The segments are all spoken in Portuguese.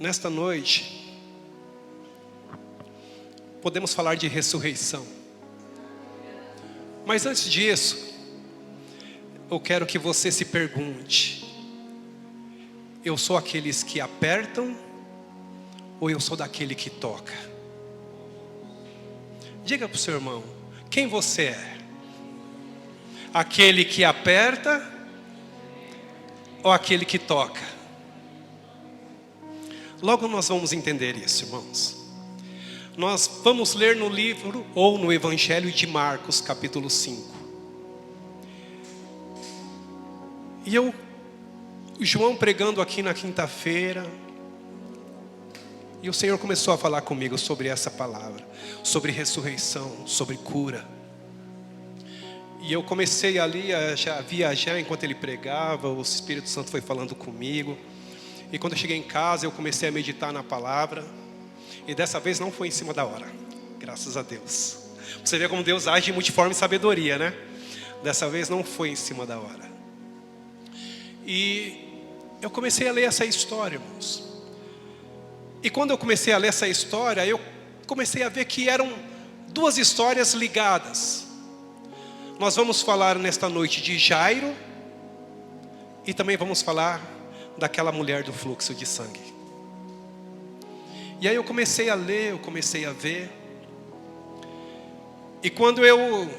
Nesta noite, podemos falar de ressurreição. Mas antes disso, eu quero que você se pergunte: eu sou aqueles que apertam ou eu sou daquele que toca? Diga para o seu irmão, quem você é? Aquele que aperta ou aquele que toca? Logo nós vamos entender isso, irmãos. Nós vamos ler no livro ou no Evangelho de Marcos, capítulo 5. E João pregando aqui na quinta-feira, e o Senhor começou a falar comigo sobre essa palavra, sobre ressurreição, sobre cura. E eu comecei ali a viajar enquanto ele pregava, o Espírito Santo foi falando comigo. E quando eu cheguei em casa, eu comecei a meditar na palavra. E dessa vez não foi em cima da hora, graças a Deus. Você vê como Deus age em multiforme sabedoria, né? Dessa vez não foi em cima da hora. E eu comecei a ler essa história, irmãos. E quando eu comecei a ler essa história, eu comecei a ver que eram duas histórias ligadas. Nós vamos falar nesta noite de Jairo, e também vamos falar daquela mulher do fluxo de sangue. E aí eu comecei a ler, eu comecei a ver. E quando eu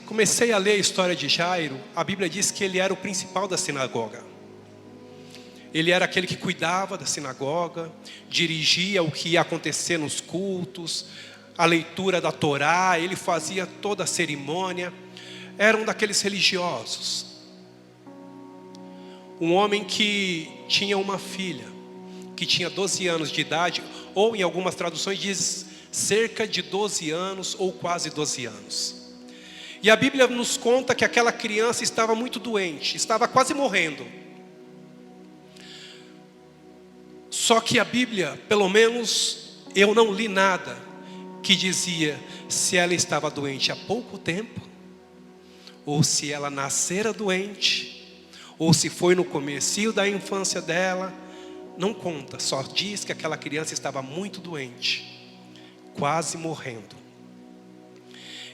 comecei a ler a história de Jairo, a Bíblia diz que ele era o principal da sinagoga. Ele era aquele que cuidava da sinagoga, dirigia o que ia acontecer nos cultos, a leitura da Torá, ele fazia toda a cerimônia. Era um daqueles religiosos. Um homem que tinha uma filha, que tinha 12 anos de idade, ou em algumas traduções diz cerca de 12 anos ou quase 12 anos. E a Bíblia nos conta que aquela criança estava muito doente, estava quase morrendo. Só que a Bíblia, pelo menos eu não li nada que dizia se ela estava doente há pouco tempo, ou se ela nascera doente, ou se foi no comecinho da infância dela. Não conta, só diz que aquela criança estava muito doente, quase morrendo.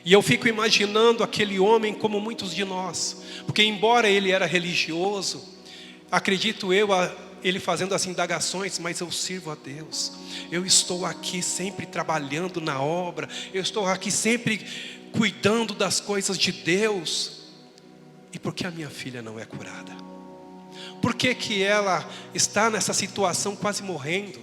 E eu fico imaginando aquele homem como muitos de nós, porque embora ele era religioso, acredito eu, ele fazendo as indagações: mas eu sirvo a Deus, eu estou aqui sempre trabalhando na obra, eu estou aqui sempre cuidando das coisas de Deus, e por que a minha filha não é curada? Por que que ela está nessa situação quase morrendo?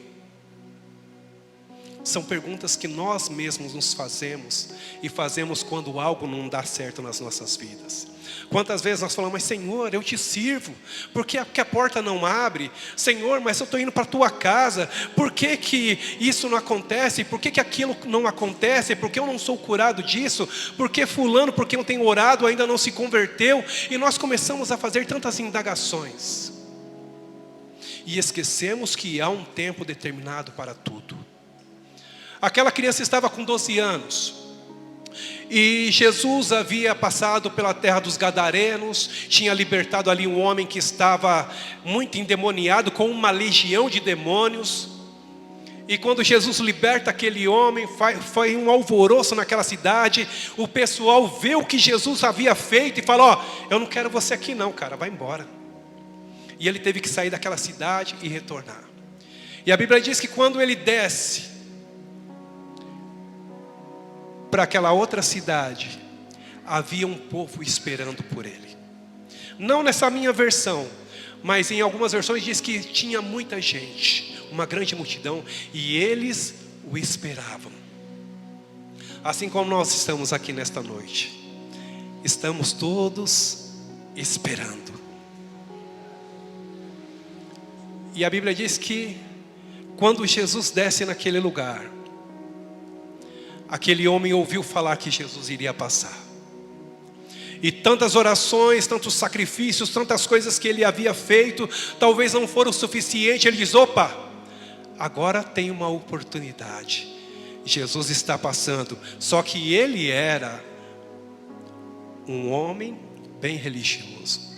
São perguntas que nós mesmos nos fazemos, e fazemos quando algo não dá certo nas nossas vidas. Quantas vezes nós falamos: mas Senhor, eu te sirvo, por que a porta não abre? Senhor, mas eu estou indo para a tua casa, por que que isso não acontece? Por que que aquilo não acontece? Por que eu não sou curado disso? Por que fulano, porque eu tenho orado, ainda não se converteu? E nós começamos a fazer tantas indagações, e esquecemos que há um tempo determinado para tudo. Aquela criança estava com 12 anos. E Jesus havia passado pela terra dos Gadarenos, tinha libertado ali um homem que estava muito endemoniado, com uma legião de demônios. E quando Jesus liberta aquele homem, foi um alvoroço naquela cidade. O pessoal vê o que Jesus havia feito e fala: ó, eu não quero você aqui não, cara, vai embora. E ele teve que sair daquela cidade e retornar. E a Bíblia diz que quando ele desce para aquela outra cidade, havia um povo esperando por ele. Não nessa minha versão, mas em algumas versões diz que tinha muita gente, uma grande multidão, e eles o esperavam. Assim como nós estamos aqui nesta noite, estamos todos esperando. E a Bíblia diz que quando Jesus desce naquele lugar, aquele homem ouviu falar que Jesus iria passar. E tantas orações, tantos sacrifícios, tantas coisas que ele havia feito, talvez não foram o suficiente. Ele diz: opa, agora tem uma oportunidade. Jesus está passando. Só que ele era um homem bem religioso.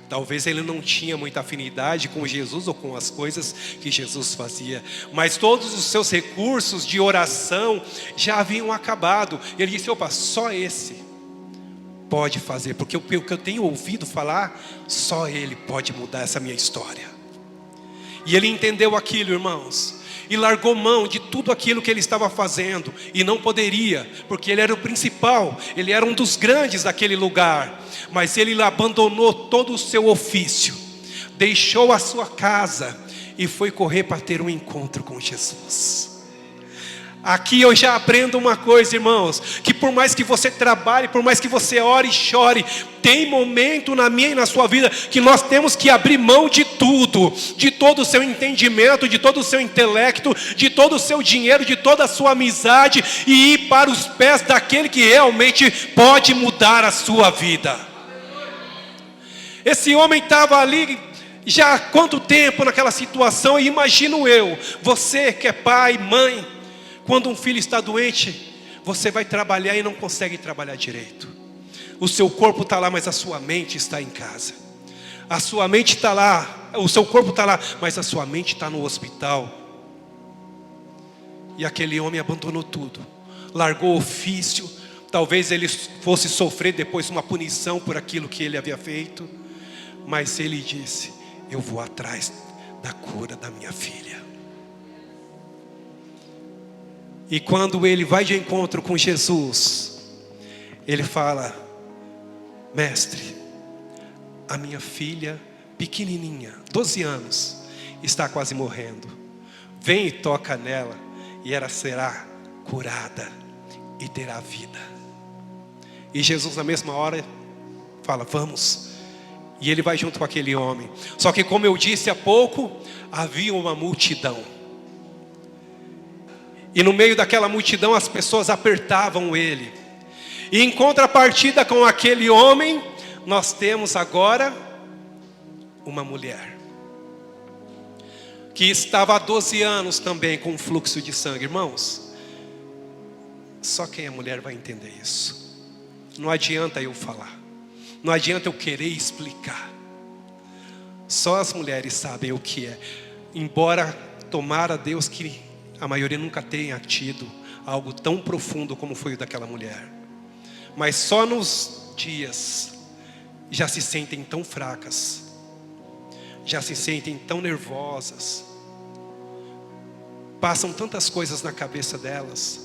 Talvez ele não tinha muita afinidade com Jesus ou com as coisas que Jesus fazia, mas todos os seus recursos de oração já haviam acabado. Ele disse: opa, só esse pode fazer, porque o que eu tenho ouvido falar, só ele pode mudar essa minha história. E ele entendeu aquilo, irmãos, e largou mão de tudo aquilo que ele estava fazendo, e não poderia, porque ele era o principal, ele era um dos grandes daquele lugar, mas ele abandonou todo o seu ofício, deixou a sua casa, e foi correr para ter um encontro com Jesus. Aqui eu já aprendo uma coisa, irmãos, que por mais que você trabalhe, por mais que você ore e chore, tem momento na minha e na sua vida que nós temos que abrir mão de tudo, de todo o seu entendimento, de todo o seu intelecto, de todo o seu dinheiro, de toda a sua amizade, e ir para os pés daquele que realmente pode mudar a sua vida. Esse homem estava ali já há quanto tempo naquela situação, e imagino eu, você que é pai, mãe, quando um filho está doente, você vai trabalhar e não consegue trabalhar direito. O seu corpo está lá, mas a sua mente está em casa. A sua mente está lá, o seu corpo está lá, mas a sua mente está no hospital. E aquele homem abandonou tudo, largou o ofício. Talvez ele fosse sofrer depois uma punição por aquilo que ele havia feito, mas ele disse: eu vou atrás da cura da minha filha. E quando ele vai de encontro com Jesus, ele fala: mestre, a minha filha pequenininha, 12 anos, está quase morrendo. Vem e toca nela, e ela será curada e terá vida. E Jesus na mesma hora fala: vamos. E ele vai junto com aquele homem. Só que, como eu disse há pouco, havia uma multidão. E no meio daquela multidão as pessoas apertavam ele. E em contrapartida com aquele homem, nós temos agora uma mulher que estava há 12 anos também com fluxo de sangue. Irmãos, só quem é mulher vai entender isso. Não adianta eu falar, não adianta eu querer explicar. Só as mulheres sabem o que é. Embora tomara Deus que a maioria nunca tenha tido algo tão profundo como foi o daquela mulher. Mas só nos dias já se sentem tão fracas, já se sentem tão nervosas, passam tantas coisas na cabeça delas.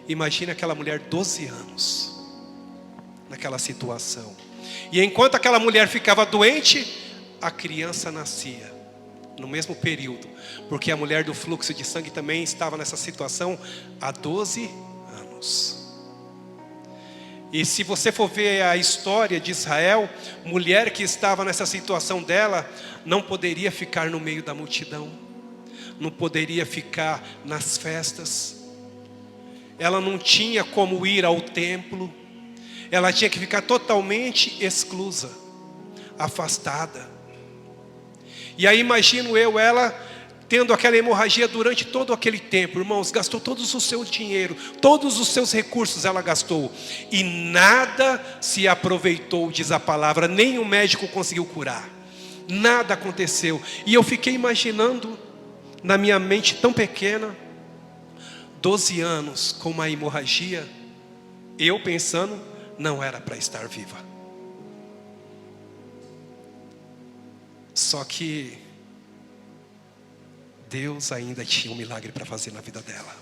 Imagine aquela mulher 12 anos naquela situação. E enquanto aquela mulher ficava doente, a criança nascia no mesmo período, porque a mulher do fluxo de sangue também estava nessa situação há 12 anos. E se você for ver a história de Israel, mulher que estava nessa situação dela, não poderia ficar no meio da multidão, não poderia ficar nas festas, ela não tinha como ir ao templo, ela tinha que ficar totalmente exclusa, afastada. E aí imagino eu, ela tendo aquela hemorragia durante todo aquele tempo. Irmãos, gastou todo o seu dinheiro, todos os seus recursos ela gastou. E nada se aproveitou, diz a palavra, nem o médico conseguiu curar. Nada aconteceu. E eu fiquei imaginando, na minha mente tão pequena, 12 anos com uma hemorragia, eu pensando, não era para estar viva. Só que Deus ainda tinha um milagre para fazer na vida dela.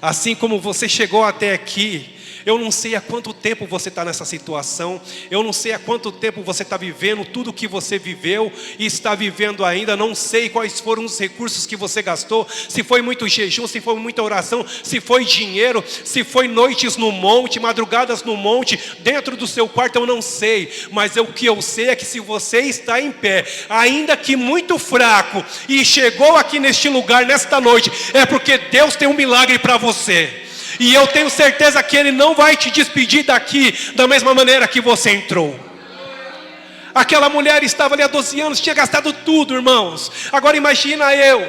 Assim como você chegou até aqui, eu não sei há quanto tempo você está nessa situação, eu não sei há quanto tempo você está vivendo tudo que você viveu e está vivendo ainda, não sei quais foram os recursos que você gastou, se foi muito jejum, se foi muita oração, se foi dinheiro, se foi noites no monte, madrugadas no monte, dentro do seu quarto, eu não sei, mas o que eu sei é que se você está em pé, ainda que muito fraco, e chegou aqui neste lugar, nesta noite, é porque Deus tem um milagre para você. E eu tenho certeza que Ele não vai te despedir daqui da mesma maneira que você entrou. Aquela mulher estava ali há 12 anos, tinha gastado tudo, irmãos. Agora imagina eu,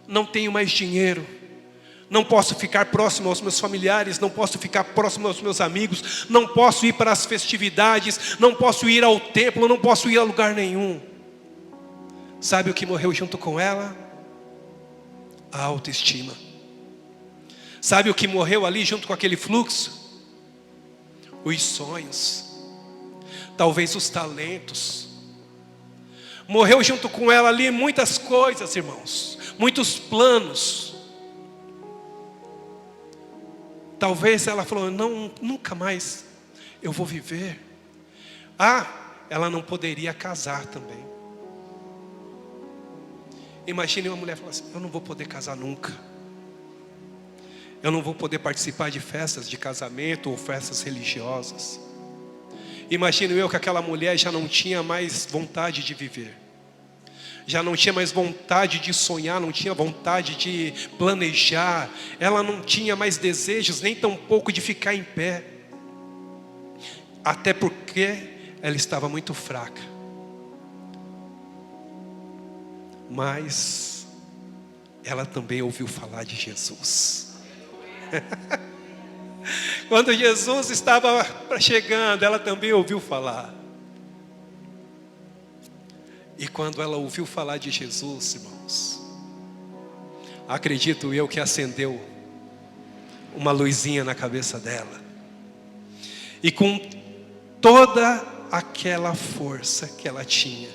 não tenho mais dinheiro, não posso ficar próximo aos meus familiares, não posso ficar próximo aos meus amigos, não posso ir para as festividades, não posso ir ao templo, não posso ir a lugar nenhum. Sabe o que morreu junto com ela? A autoestima. Sabe o que morreu ali junto com aquele fluxo? Os sonhos, talvez os talentos. Morreu junto com ela ali muitas coisas, irmãos, muitos planos. Talvez ela falou, não, nunca mais eu vou viver. Ela não poderia casar também. Imagine uma mulher falar assim, eu não vou poder casar nunca. Eu não vou poder participar de festas de casamento ou festas religiosas. Imagino eu que aquela mulher já não tinha mais vontade de viver. Já não tinha mais vontade de sonhar, não tinha vontade de planejar. Ela não tinha mais desejos, nem tampouco de ficar em pé. Até porque ela estava muito fraca. Mas ela também ouviu falar de Jesus. Quando Jesus estava chegando, ela também ouviu falar. E quando ela ouviu falar de Jesus, irmãos, acredito eu que acendeu uma luzinha na cabeça dela. E com toda aquela força que ela tinha,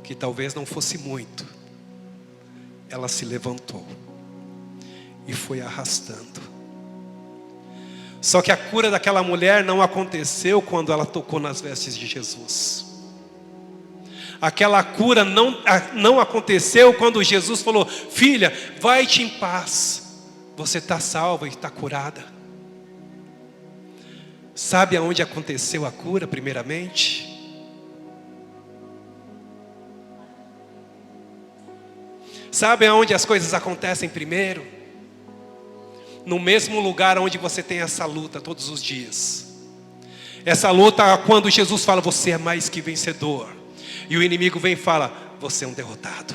que talvez não fosse muito, ela se levantou e foi arrastando. Só que a cura daquela mulher não aconteceu quando ela tocou nas vestes de Jesus. Aquela cura não aconteceu quando Jesus falou, filha, vai-te em paz. Você está salva e está curada. Sabe aonde aconteceu a cura primeiramente? Sabe aonde as coisas acontecem primeiro? No mesmo lugar onde você tem essa luta todos os dias. Essa luta quando Jesus fala, você é mais que vencedor. E o inimigo vem e fala, você é um derrotado.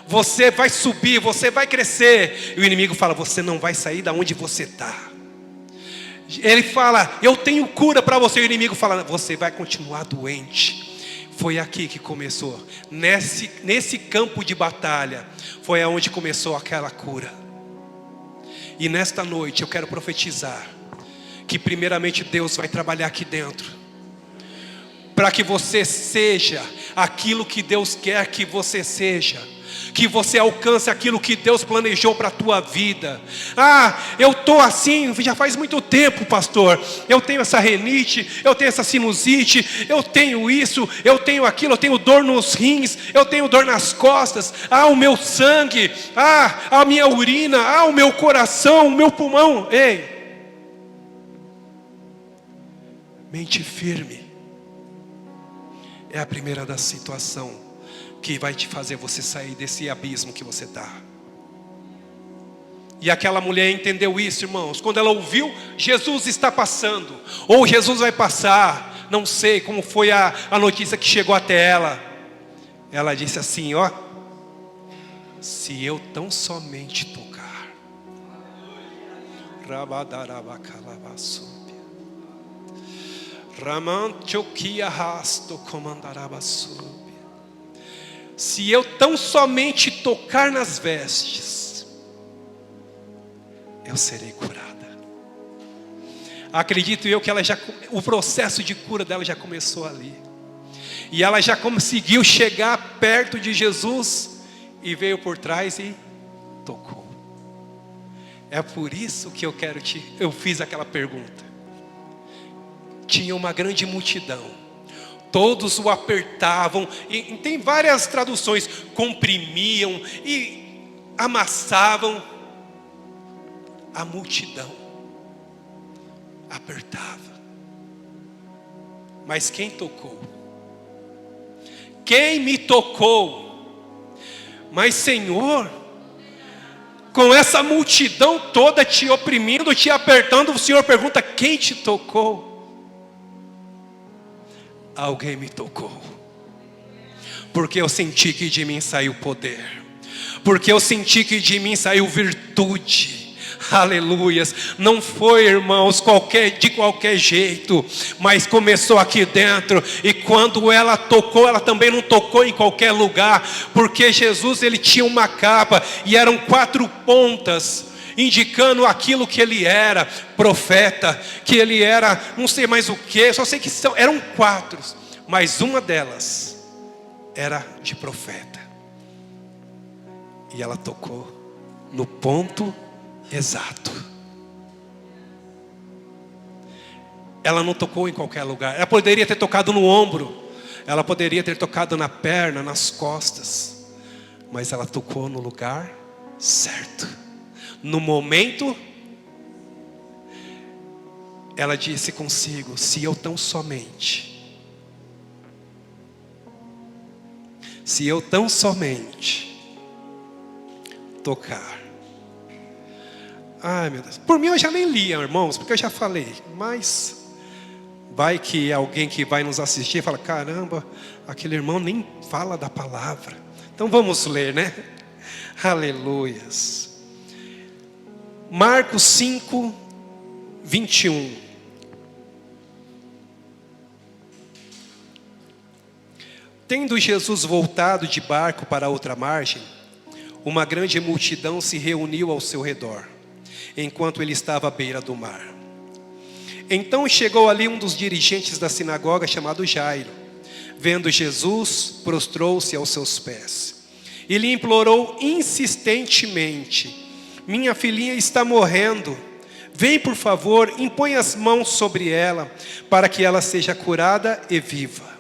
Você vai subir, você vai crescer. E o inimigo fala, você não vai sair da onde você está. Ele fala, eu tenho cura para você. E o inimigo fala, você vai continuar doente. Foi aqui que começou. Nesse campo de batalha, foi aonde começou aquela cura. E nesta noite eu quero profetizar que primeiramente Deus vai trabalhar aqui dentro, para que você seja aquilo que Deus quer que você seja, que você alcance aquilo que Deus planejou para a tua vida. Eu estou assim, já faz muito tempo, pastor, eu tenho essa renite, eu tenho essa sinusite, eu tenho isso, eu tenho aquilo, eu tenho dor nos rins, eu tenho dor nas costas, o meu sangue, a minha urina, o meu coração, o meu pulmão. Ei, mente firme é a primeira da situação que vai te fazer você sair desse abismo que você está. E aquela mulher entendeu isso, irmãos. Quando ela ouviu, Jesus está passando, ou Jesus vai passar, não sei como foi a notícia que chegou até ela. Ela disse assim, se eu tão somente tocar. Se eu tão somente tocar nas vestes, eu serei curada. Acredito eu que o processo de cura dela já começou ali. E ela já conseguiu chegar perto de Jesus e veio por trás e tocou. É por isso que eu fiz aquela pergunta. Tinha uma grande multidão. Todos o apertavam, e tem várias traduções, comprimiam e amassavam. A multidão apertava. Mas quem tocou? Quem me tocou? Mas Senhor, com essa multidão toda te oprimindo, te apertando, o Senhor pergunta, quem te tocou? Alguém me tocou, porque eu senti que de mim saiu poder, porque eu senti que de mim saiu virtude, Aleluias. Não foi, irmãos, de qualquer jeito, mas começou aqui dentro. E quando ela tocou, ela também não tocou em qualquer lugar, porque Jesus, ele tinha uma capa e eram 4 pontas, indicando aquilo que ele era, profeta, que ele era, não sei mais o que, só sei que eram 4, mas uma delas era de profeta. E ela tocou no ponto exato. Ela não tocou em qualquer lugar. Ela poderia ter tocado no ombro, ela poderia ter tocado na perna, nas costas, mas ela tocou no lugar certo, no momento. Ela disse consigo: se eu tão somente tocar. Ai, meu Deus. Por mim eu já nem lia, irmãos, porque eu já falei. Mas vai que alguém que vai nos assistir fala: caramba, aquele irmão nem fala da palavra. Então vamos ler, né? Aleluias. Marcos 5, 21. Tendo Jesus voltado de barco para outra margem, uma grande multidão se reuniu ao seu redor, enquanto ele estava à beira do mar. Então chegou ali um dos dirigentes da sinagoga, chamado Jairo. Vendo Jesus, prostrou-se aos seus pés e lhe implorou insistentemente: minha filhinha está morrendo. Vem, por favor, impõe as mãos sobre ela, para que ela seja curada e viva.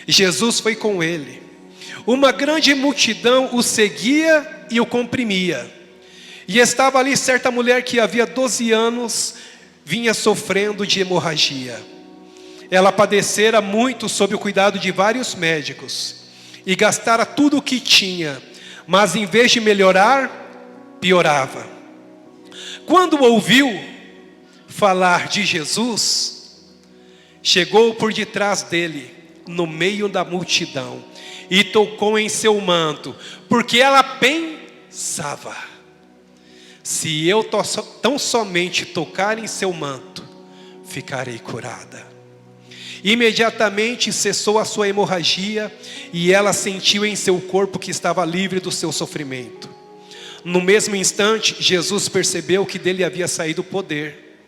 Jesus foi com ele. Uma grande multidão o seguia e o comprimia. E estava ali certa mulher que havia 12 anos vinha sofrendo de hemorragia. Ela padecera muito sob o cuidado de vários médicos e gastara tudo o que tinha, mas em vez de melhorar, piorava. Quando ouviu falar de Jesus, chegou por detrás dele, no meio da multidão, e tocou em seu manto, porque ela pensava: se eu tão somente tocar em seu manto, ficarei curada. Imediatamente cessou a sua hemorragia, e ela sentiu em seu corpo que estava livre do seu sofrimento. No mesmo instante, Jesus percebeu que dele havia saído o poder.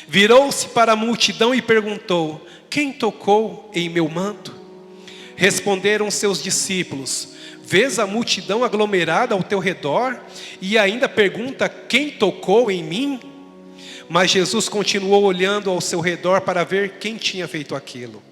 Virou-se para a multidão e perguntou: quem tocou em meu manto? Responderam seus discípulos: vês a multidão aglomerada ao teu redor e ainda pergunta: quem tocou em mim? Mas Jesus continuou olhando ao seu redor para ver quem tinha feito aquilo.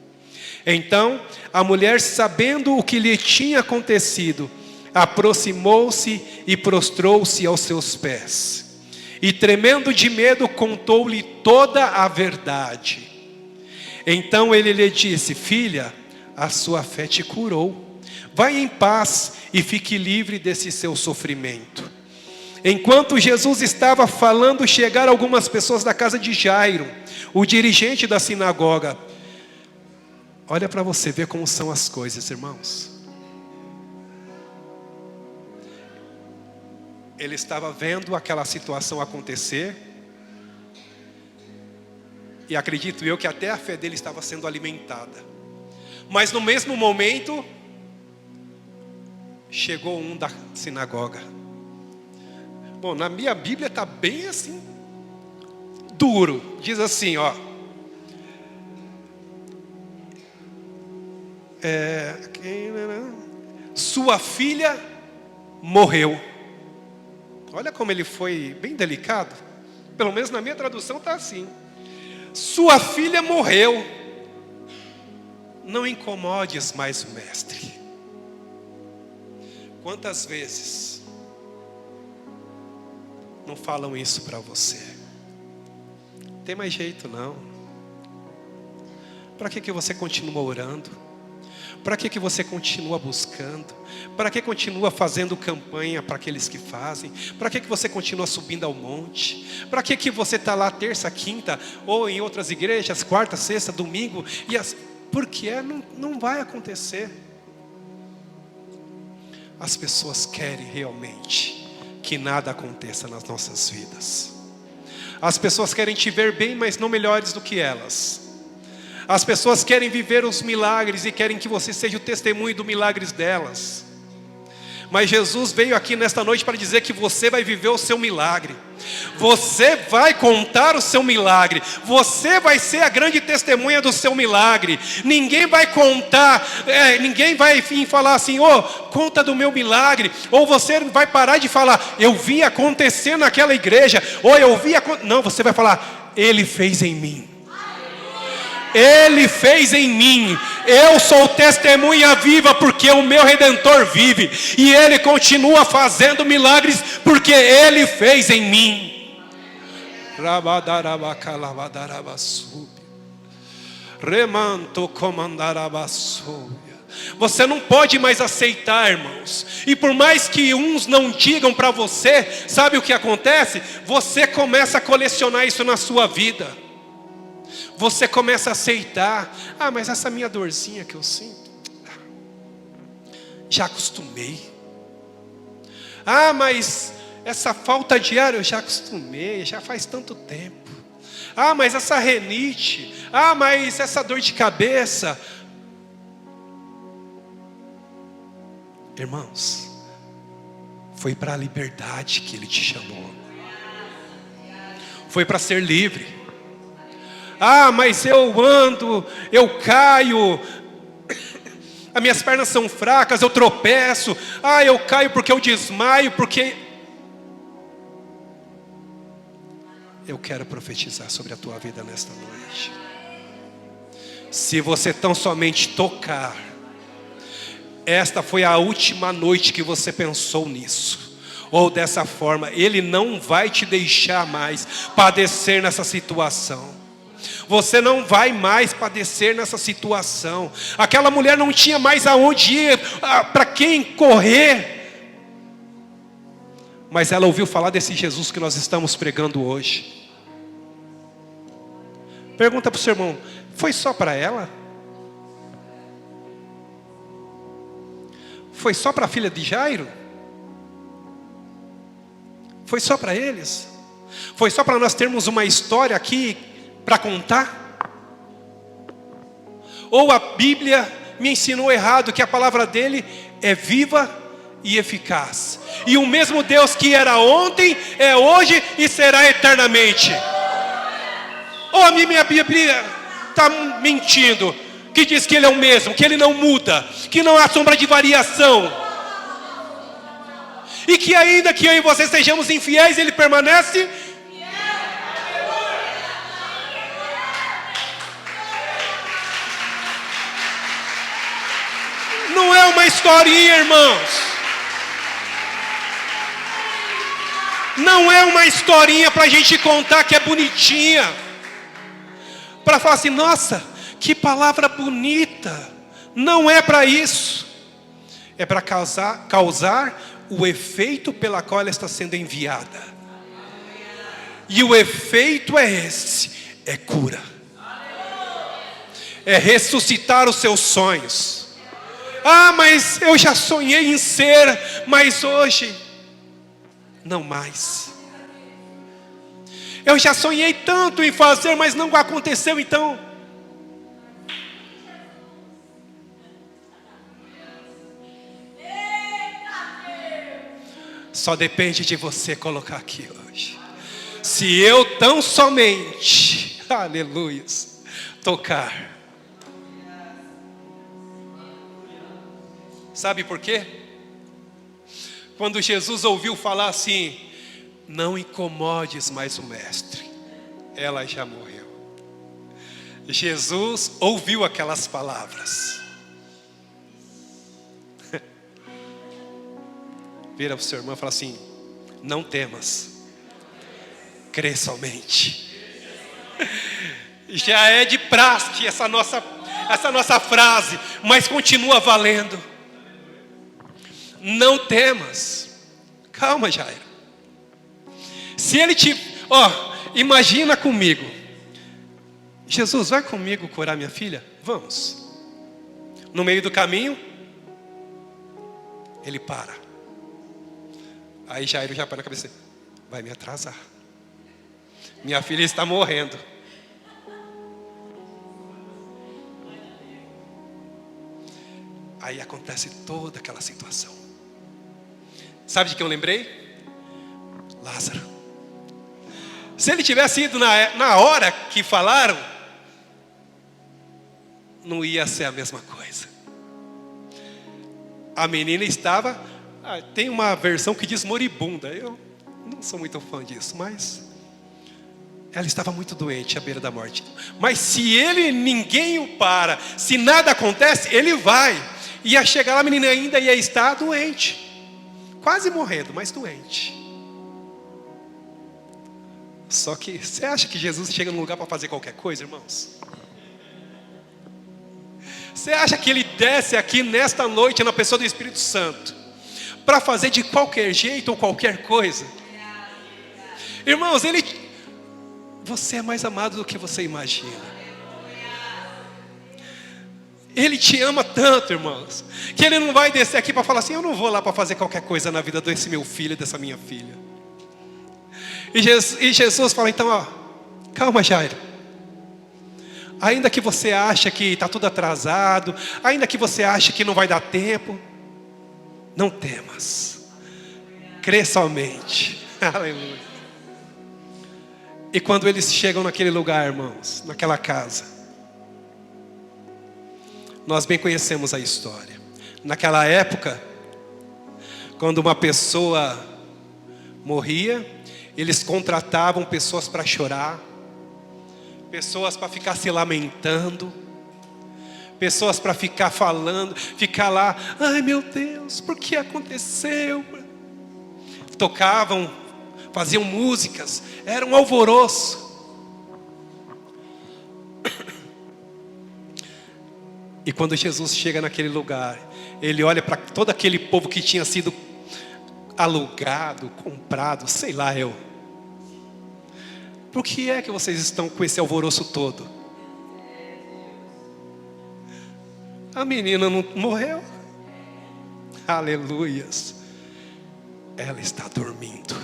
Então a mulher, sabendo o que lhe tinha acontecido, aproximou-se e prostrou-se aos seus pés. E tremendo de medo, contou-lhe toda a verdade. Então ele lhe disse: filha, a sua fé te curou. Vai em paz e fique livre desse seu sofrimento. Enquanto Jesus estava falando, chegaram algumas pessoas da casa de Jairo, o dirigente da sinagoga. Olha para você ver como são as coisas, irmãos. Ele estava vendo aquela situação acontecer, e acredito eu que até a fé dele estava sendo alimentada. Mas no mesmo momento, chegou um da sinagoga. Bom, na minha Bíblia está bem assim, duro. Diz assim, ó: sua filha morreu. Olha como ele foi bem delicado. Pelo menos na minha tradução está assim: sua filha morreu. Não incomodes mais o mestre. Quantas vezes não falam isso para você? Não tem mais jeito não. Para que você continua orando? Para que você continua buscando? Para que continua fazendo campanha para aqueles que fazem? Para que você continua subindo ao monte? Para que você está lá terça, quinta, ou em outras igrejas, quarta, sexta, domingo, porque não vai acontecer. As pessoas querem realmente que nada aconteça nas nossas vidas. As pessoas querem te ver bem, mas não melhores do que elas. As pessoas querem viver os milagres e querem que você seja o testemunho dos milagres delas. Mas Jesus veio aqui nesta noite para dizer que você vai viver o seu milagre. Você vai contar o seu milagre. Você vai ser a grande testemunha do seu milagre. Ninguém vai contar, ninguém vai falar assim, conta do meu milagre. Ou você vai parar de falar, eu vi acontecer naquela igreja. Ou eu vi não, você vai falar, Ele fez em mim. Ele fez em mim. Eu sou testemunha viva porque o meu Redentor vive. E Ele continua fazendo milagres porque Ele fez em mim. Remanto comandarabassouia. Você não pode mais aceitar, irmãos. E por mais que uns não digam para você, sabe o que acontece? Você começa a colecionar isso na sua vida. Você começa a aceitar. Mas essa minha dorzinha que eu sinto, já acostumei. Mas essa falta de ar eu já acostumei, já faz tanto tempo. Mas essa renite, mas essa dor de cabeça. Irmãos, foi para a liberdade que Ele te chamou. Foi para ser livre. Mas eu ando, eu caio, as minhas pernas são fracas, eu tropeço. Eu caio porque eu desmaio, porque... Eu quero profetizar sobre a tua vida nesta noite. Se você tão somente tocar, esta foi a última noite que você pensou nisso, ou dessa forma, Ele não vai te deixar mais padecer nessa situação. Você não vai mais padecer nessa situação. Aquela mulher não tinha mais aonde ir, para quem correr. Mas ela ouviu falar desse Jesus que nós estamos pregando hoje. Pergunta para o seu irmão, foi só para ela? Foi só para a filha de Jairo? Foi só para eles? Foi só para nós termos uma história aqui para contar? Ou a Bíblia me ensinou errado, que a palavra dele é viva e eficaz, e o mesmo Deus que era ontem, é hoje e será eternamente? Ou a minha Bíblia está mentindo, que diz que Ele é o mesmo, que Ele não muda, que não há sombra de variação, e que ainda que eu e você sejamos infiéis, Ele permanece? Não é uma historinha, irmãos. Não é uma historinha para a gente contar que é bonitinha, para falar assim, nossa, que palavra bonita. Não é para isso. É para causar o efeito pela qual ela está sendo enviada. E o efeito é esse: é cura, é ressuscitar os seus sonhos. Mas eu já sonhei em ser, mas hoje não mais. Eu já sonhei tanto em fazer, mas não aconteceu, então só depende de você colocar aqui hoje. Se eu tão somente, aleluia, tocar. Sabe por quê? Quando Jesus ouviu falar assim, não incomodes mais o mestre, ela já morreu. Jesus ouviu aquelas palavras. Vira para o seu irmão e fala assim, não temas, crê somente. Já é de praxe essa nossa frase, mas continua valendo. Não temas. Calma, Jairo. Se ele imagina comigo. Jesus, vai comigo curar minha filha? Vamos. No meio do caminho, ele para. Aí Jairo já para na cabeça, vai me atrasar. Minha filha está morrendo. Aí acontece toda aquela situação. Sabe de que eu lembrei? Lázaro. Se ele tivesse ido na hora que falaram, não ia ser a mesma coisa. A menina estava, tem uma versão que diz moribunda. Eu não sou muito fã disso, mas ela estava muito doente, à beira da morte. Mas se ninguém o para, se nada acontece, ele vai. Ia chegar lá, a menina ainda ia estar doente. Quase morrendo, mas doente. Só que, você acha que Jesus chega num lugar para fazer qualquer coisa, irmãos? Você acha que Ele desce aqui nesta noite na pessoa do Espírito Santo para fazer de qualquer jeito ou qualquer coisa? Irmãos, você é mais amado do que você imagina. Ele te ama tanto, irmãos, que Ele não vai descer aqui para falar assim: eu não vou lá para fazer qualquer coisa na vida desse meu filho e dessa minha filha. E Jesus fala: então, calma, Jairo. Ainda que você acha que está tudo atrasado, ainda que você acha que não vai dar tempo, não temas, crê somente. Aleluia. E quando eles chegam naquele lugar, irmãos, naquela casa, nós bem conhecemos a história. Naquela época, quando uma pessoa morria, eles contratavam pessoas para chorar, pessoas para ficar se lamentando, pessoas para ficar falando, ficar lá: ai meu Deus, por que aconteceu? Tocavam, faziam músicas, era um alvoroço. E quando Jesus chega naquele lugar, Ele olha para todo aquele povo que tinha sido alugado, comprado, sei lá eu. Por que é que vocês estão com esse alvoroço todo? A menina não morreu. Aleluias. Ela está dormindo.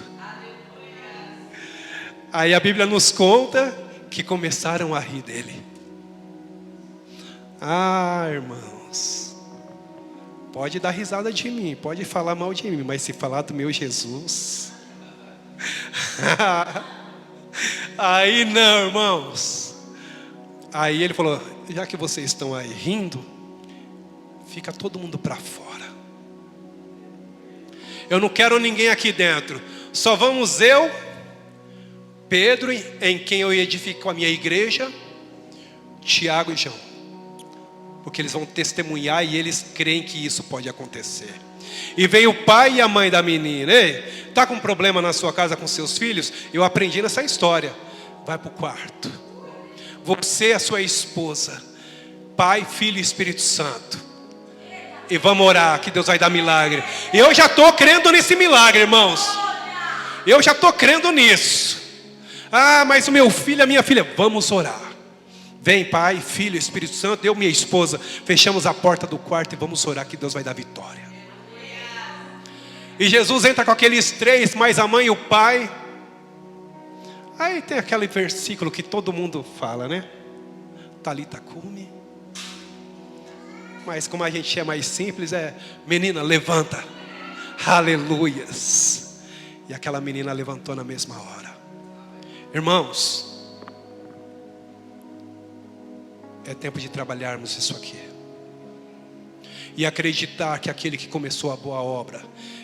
Aí a Bíblia nos conta que começaram a rir dele. Irmãos, pode dar risada de mim, pode falar mal de mim, mas se falar do meu Jesus, aí não, irmãos. Aí ele falou: já que vocês estão aí rindo, fica todo mundo para fora. Eu não quero ninguém aqui dentro. Só vamos eu, Pedro, em quem eu edifico a minha igreja, Tiago e João. Porque eles vão testemunhar e eles creem que isso pode acontecer. E veio o pai e a mãe da menina: ei, está com problema na sua casa com seus filhos? Eu aprendi nessa história. Vai para o quarto. Você, a sua esposa, Pai, Filho e Espírito Santo. E vamos orar que Deus vai dar milagre. E eu já estou crendo nesse milagre, irmãos. Eu já estou crendo nisso. Mas o meu filho, a minha filha, vamos orar. Vem, Pai, Filho, Espírito Santo, eu e minha esposa, fechamos a porta do quarto e vamos orar que Deus vai dar vitória. E Jesus entra com aqueles três, mais a mãe e o pai. Aí tem aquele versículo que todo mundo fala, né? Talita cumi. Mas como a gente é mais simples, menina, levanta. Aleluias. E aquela menina levantou na mesma hora. Irmãos, é tempo de trabalharmos isso aqui. E acreditar que aquele que começou a boa obra,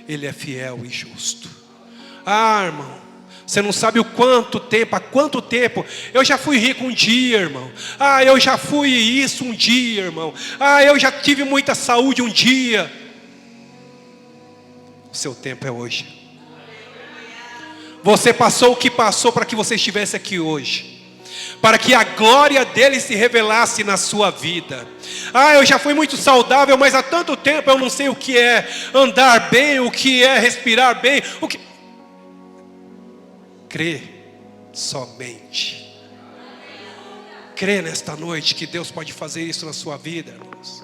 Ele é fiel e justo. Irmão, você não sabe há quanto tempo eu já fui rico um dia, irmão. Eu já fui isso um dia, irmão. Eu já tive muita saúde um dia. O seu tempo é hoje. Você passou o que passou para que você estivesse aqui hoje, para que a glória dele se revelasse na sua vida. Eu já fui muito saudável, mas há tanto tempo eu não sei o que é andar bem, o que é respirar bem, Crê somente. Crê nesta noite que Deus pode fazer isso na sua vida, irmãos.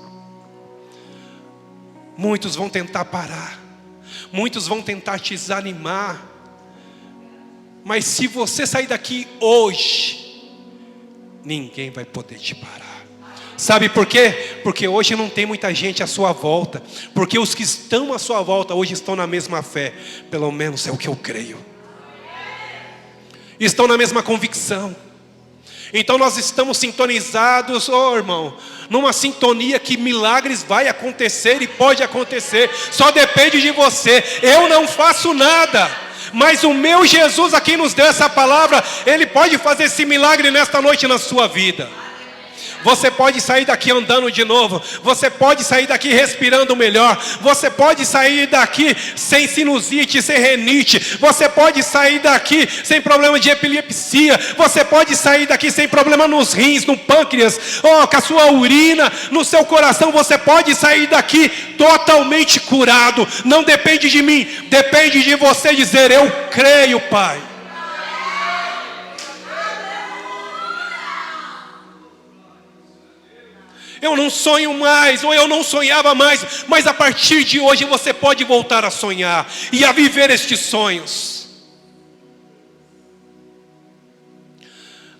Muitos vão tentar parar, muitos vão tentar te desanimar, Mas se você sair daqui hoje, ninguém vai poder te parar. Sabe por quê? Porque hoje não tem muita gente à sua volta. Porque os que estão à sua volta hoje estão na mesma fé. Pelo menos é o que eu creio. Estão na mesma convicção. Então nós estamos sintonizados, irmão, numa sintonia que milagres vai acontecer e pode acontecer. Só depende de você. Eu não faço nada. Mas o meu Jesus, a quem nos deu essa palavra, Ele pode fazer esse milagre nesta noite na sua vida. Você pode sair daqui andando de novo. Você pode sair daqui respirando melhor. Você pode sair daqui sem sinusite, sem renite. Você pode sair daqui sem problema de epilepsia. Você pode sair daqui sem problema nos rins, no pâncreas, com a sua urina, no seu coração. Você pode sair daqui totalmente curado. Não depende de mim, depende de você dizer: eu creio, Pai. Eu não sonho mais, ou eu não sonhava mais, mas a partir de hoje você pode voltar a sonhar e a viver estes sonhos.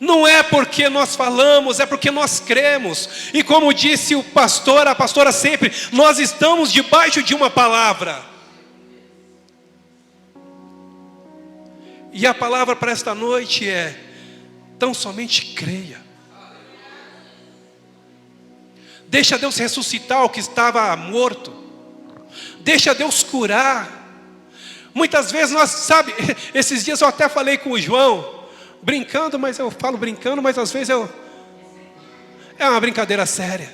Não é porque nós falamos, é porque nós cremos. E como disse o pastor, a pastora sempre, nós estamos debaixo de uma palavra. E a palavra para esta noite é: tão somente creia. Deixa Deus ressuscitar o que estava morto. Deixa Deus curar. Muitas vezes nós, sabe, esses dias eu até falei com o João, brincando, mas eu falo brincando, mas às vezes é uma brincadeira séria.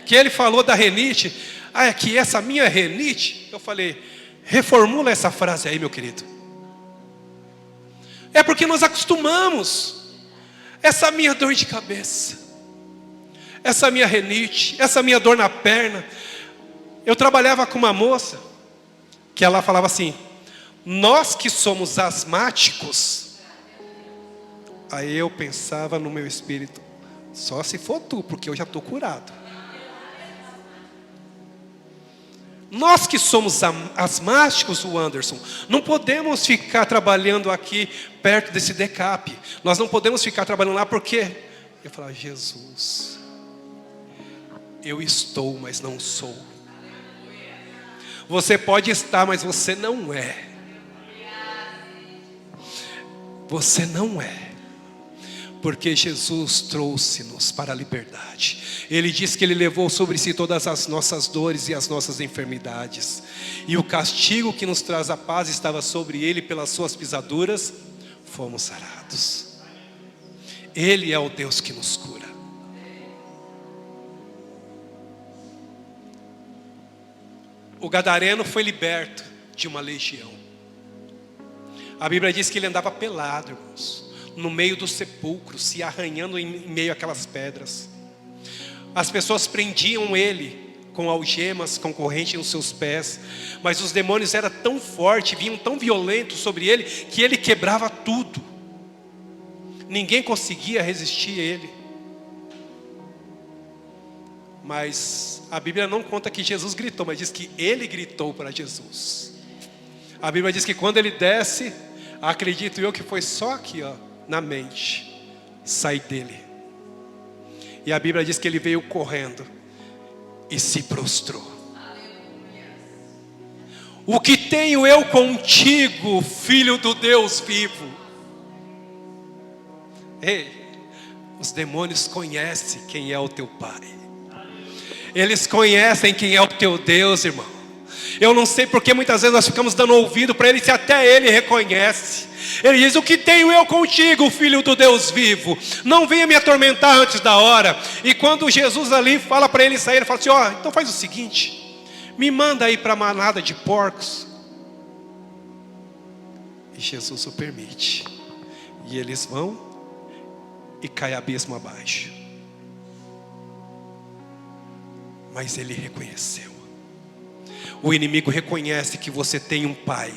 Que ele falou da renite. É que essa minha renite, eu falei, reformula essa frase aí, meu querido. É porque nós acostumamos. Essa minha dor de cabeça, essa minha renite, essa minha dor na perna. Eu trabalhava com uma moça que ela falava assim: nós que somos asmáticos. Aí eu pensava no meu espírito: só se for tu, porque eu já estou curado. Nós que somos asmáticos, o Anderson, não podemos ficar trabalhando aqui perto desse Decap. Nós não podemos ficar trabalhando lá, porque eu falava: Jesus, eu estou, mas não sou. Você pode estar, mas você não é. Você não é. Porque Jesus trouxe-nos para a liberdade. Ele disse que Ele levou sobre si todas as nossas dores e as nossas enfermidades. E o castigo que nos traz a paz estava sobre Ele, pelas suas pisaduras fomos sarados. Ele é o Deus que nos cura. O gadareno foi liberto de uma legião. A Bíblia diz que ele andava pelado, irmãos, no meio dos sepulcros, se arranhando em meio àquelas pedras. As pessoas prendiam ele com algemas, com corrente nos seus pés, mas os demônios eram tão fortes, vinham tão violentos sobre ele, que ele quebrava tudo. Ninguém conseguia resistir a ele. Mas a Bíblia não conta que Jesus gritou, mas diz que ele gritou para Jesus. A Bíblia diz que quando ele desce, acredito eu que foi só aqui, na mente, sai dele. E a Bíblia diz que ele veio correndo e se prostrou. O que tenho eu contigo, filho do Deus vivo? Ei, os demônios conhecem quem é o teu Pai. Eles conhecem quem é o teu Deus, irmão. Eu não sei porque muitas vezes nós ficamos dando ouvido para Ele, se até Ele reconhece. Ele diz: o que tenho eu contigo, filho do Deus vivo? Não venha me atormentar antes da hora. E quando Jesus ali fala para ele sair, ele fala assim: então faz o seguinte, me manda aí para a manada de porcos. E Jesus o permite. E eles vão e cai abismo abaixo. Mas ele reconheceu. O inimigo reconhece que você tem um Pai,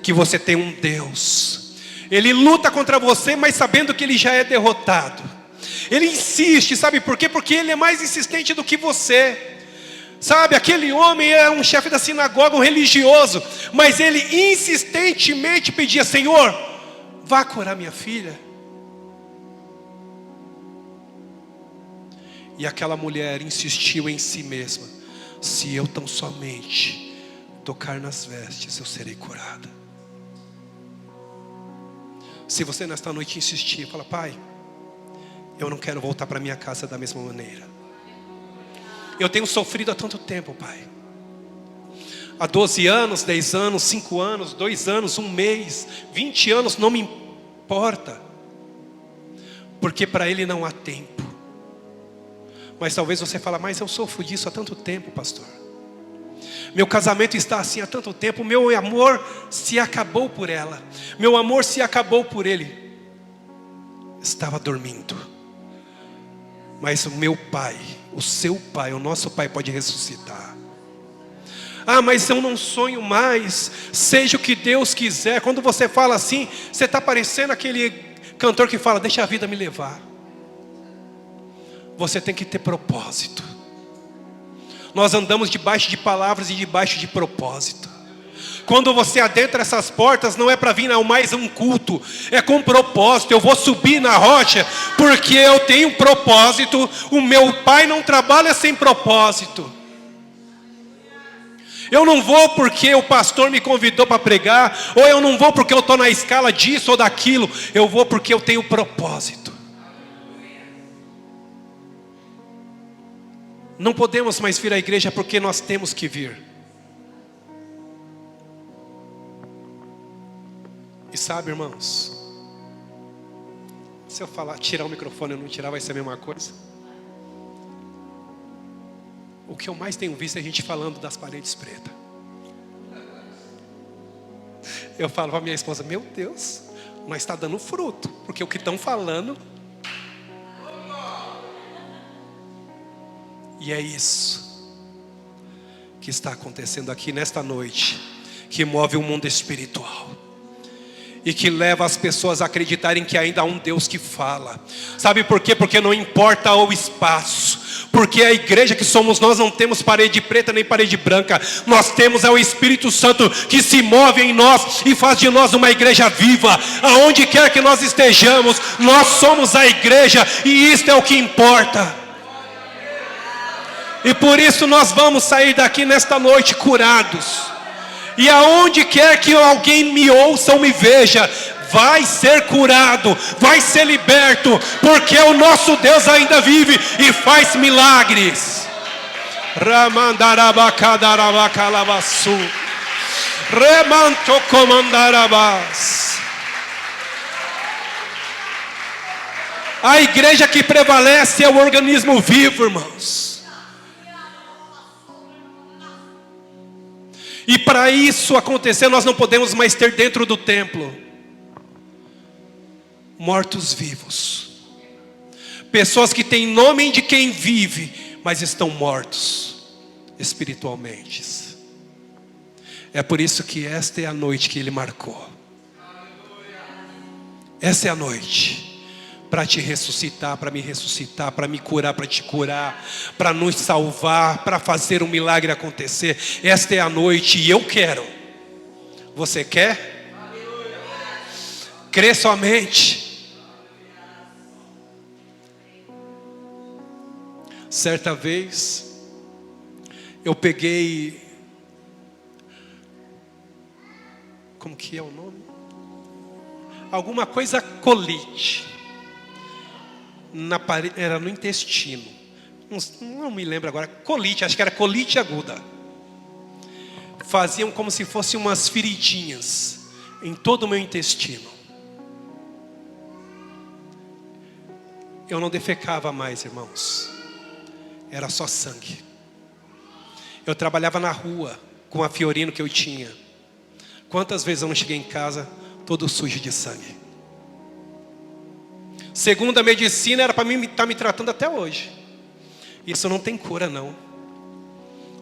que você tem um Deus. Ele luta contra você, mas sabendo que ele já é derrotado. Ele insiste, sabe por quê? Porque ele é mais insistente do que você. Sabe, aquele homem era um chefe da sinagoga, um religioso, mas ele insistentemente pedia: Senhor, vá curar minha filha. E aquela mulher insistiu em si mesma: se eu tão somente tocar nas vestes, eu serei curada. Se você nesta noite insistir, fala: Pai, eu não quero voltar para minha casa da mesma maneira. Eu tenho sofrido há tanto tempo, Pai. Há 12 anos, 10 anos, 5 anos, 2 anos, 1 mês, 20 anos, não me importa. Porque para Ele não há tempo. Mas talvez você fale: mas eu sofro disso há tanto tempo, pastor. Meu casamento está assim há tanto tempo. Meu amor se acabou por ela. Meu amor se acabou por ele. Estava dormindo. Mas o meu Pai, o seu Pai, o nosso Pai pode ressuscitar. Ah, mas eu não sonho mais. Seja o que Deus quiser. Quando você fala assim, você está parecendo aquele cantor que fala: deixa a vida me levar. Você tem que ter propósito. Nós andamos debaixo de palavras e debaixo de propósito. Quando você adentra essas portas, não é para vir a mais um culto, é com propósito. Eu vou subir na rocha porque eu tenho propósito. O meu Pai não trabalha sem propósito. Eu não vou porque o pastor me convidou para pregar, ou eu não vou porque eu estou na escala disso ou daquilo. Eu vou porque eu tenho propósito. Não podemos mais vir à igreja porque nós temos que vir. E sabe, irmãos, se eu falar, tirar o microfone ou não tirar, vai ser a mesma coisa. O que eu mais tenho visto é a gente falando das paredes pretas. Eu falo para minha esposa: meu Deus, nós está dando fruto, porque o que estão falando. E é isso que está acontecendo aqui nesta noite, que move o mundo espiritual. E que leva as pessoas a acreditarem que ainda há um Deus que fala. Sabe por quê? Porque não importa o espaço. Porque a igreja que somos nós não temos parede preta nem parede branca. Nós temos o Espírito Santo que se move em nós e faz de nós uma igreja viva. Aonde quer que nós estejamos, nós somos a igreja e isto é o que importa. E por isso nós vamos sair daqui nesta noite curados. E aonde quer que alguém me ouça ou me veja, vai ser curado, vai ser liberto, porque o nosso Deus ainda vive e faz milagres. Ramandarabacadarabacalavassu. Remantocomandarabás. A igreja que prevalece é o organismo vivo, irmãos. E para isso acontecer, nós não podemos mais ter dentro do templo mortos vivos. Pessoas que têm nome de quem vive, mas estão mortos espiritualmente. É por isso que esta é a noite que Ele marcou. Essa é a noite para te ressuscitar, para me ressuscitar, para me curar, para te curar, para nos salvar, para fazer um milagre acontecer. Esta é a noite e eu quero. Você quer? Crê somente. Certa vez eu peguei, como que é o nome? Alguma coisa colite. Na parede, era no intestino, não me lembro agora, colite, acho que era colite aguda. Faziam como se fossem umas feridinhas em todo o meu intestino. Eu não defecava mais, irmãos, era só sangue. Eu trabalhava na rua com a Fiorino que eu tinha. Quantas vezes eu não cheguei em casa todo sujo de sangue? Segundo a medicina, era para mim estar me tratando até hoje. Isso não tem cura, não.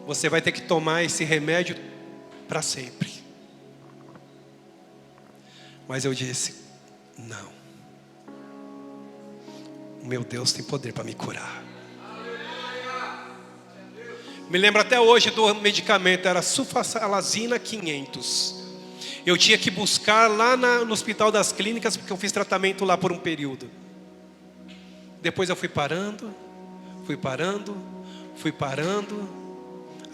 Você vai ter que tomar esse remédio para sempre. Mas eu disse: não. O meu Deus tem poder para me curar. Me lembro até hoje do medicamento, era sulfasalazina 500. Eu tinha que buscar lá no Hospital das Clínicas, porque eu fiz tratamento lá por um período. Depois eu fui parando,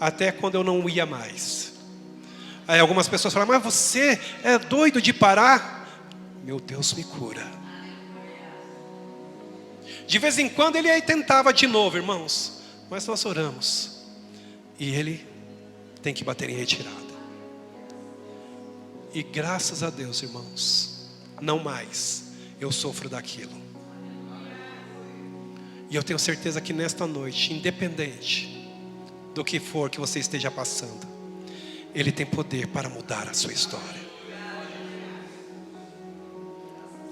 até quando eu não ia mais. Aí algumas pessoas falaram, mas você é doido de parar? Meu Deus me cura. De vez em quando ele aí tentava de novo, irmãos. Mas nós oramos. E ele tem que bater em retirada. E graças a Deus, irmãos, não mais eu sofro daquilo. E eu tenho certeza que nesta noite, independente do que for que você esteja passando, Ele tem poder para mudar a sua história.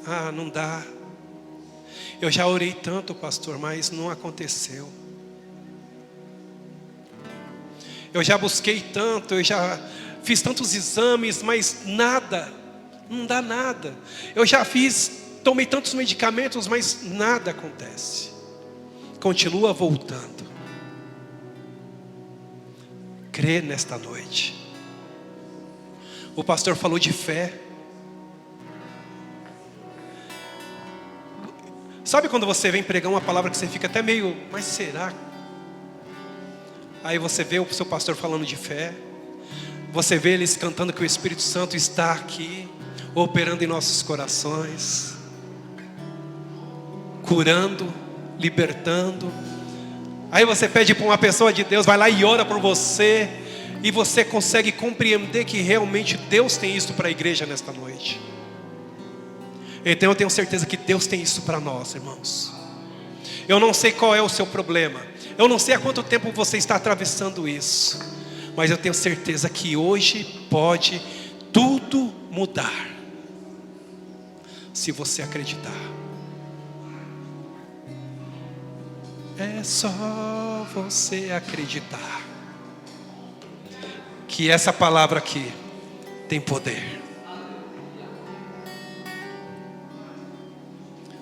Ah, não dá. Eu já orei tanto, pastor, mas não aconteceu. Eu já busquei tanto, eu já fiz tantos exames, mas nada, não dá nada. Eu já tomei tantos medicamentos, mas nada acontece. Continua voltando. Crê nesta noite. O pastor falou de fé. Sabe quando você vem pregar uma palavra que você fica até meio, mas será? Aí você vê o seu pastor falando de fé. Você vê eles cantando que o Espírito Santo está aqui, operando em nossos corações, curando, libertando. Aí você pede para uma pessoa de Deus, vai lá e ora por você, e você consegue compreender que realmente Deus tem isso para a igreja nesta noite. Então eu tenho certeza que Deus tem isso para nós, irmãos. Eu não sei qual é o seu problema, eu não sei há quanto tempo você está atravessando isso, mas eu tenho certeza que hoje pode tudo mudar, se você acreditar. É só você acreditar que essa palavra aqui tem poder.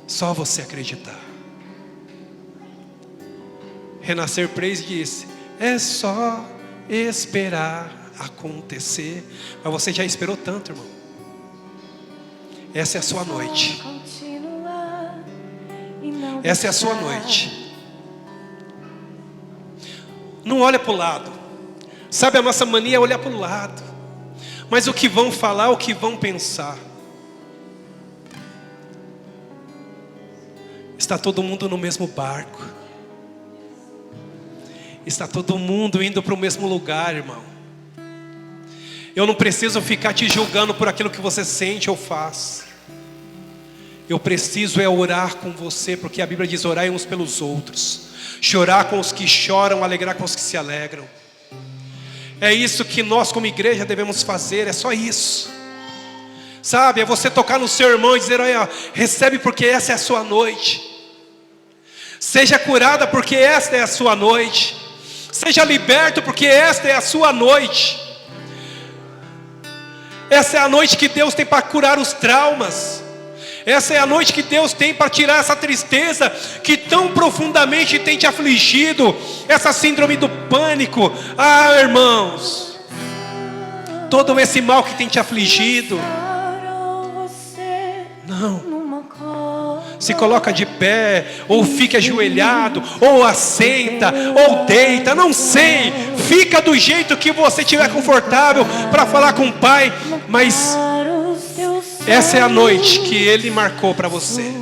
Só você acreditar. Renascer Praise disse, é só esperar acontecer. Mas você já esperou tanto, irmão. Essa é a sua noite. Essa é a sua noite. Não olha para o lado. Sabe, a nossa mania é olhar para o lado. Mas o que vão falar, o que vão pensar. Está todo mundo no mesmo barco. Está todo mundo indo para o mesmo lugar, irmão. Eu não preciso ficar te julgando por aquilo que você sente ou faz. Eu preciso é orar com você, porque a Bíblia diz, orai uns pelos outros. Chorar com os que choram, alegrar com os que se alegram. É isso que nós como igreja devemos fazer, é só isso. Sabe, é você tocar no seu irmão e dizer, olha, recebe porque essa é a sua noite. Seja curada porque esta é a sua noite. Seja liberto porque esta é a sua noite. Essa é a noite que Deus tem para curar os traumas. Essa é a noite que Deus tem para tirar essa tristeza que tão profundamente tem te afligido. Essa síndrome do pânico. Ah, irmãos, todo esse mal que tem te afligido. Não. Se coloca de pé, ou fica ajoelhado, ou assenta, ou deita, não sei. Fica do jeito que você estiver confortável para falar com o Pai. Mas essa é a noite que Ele marcou para você.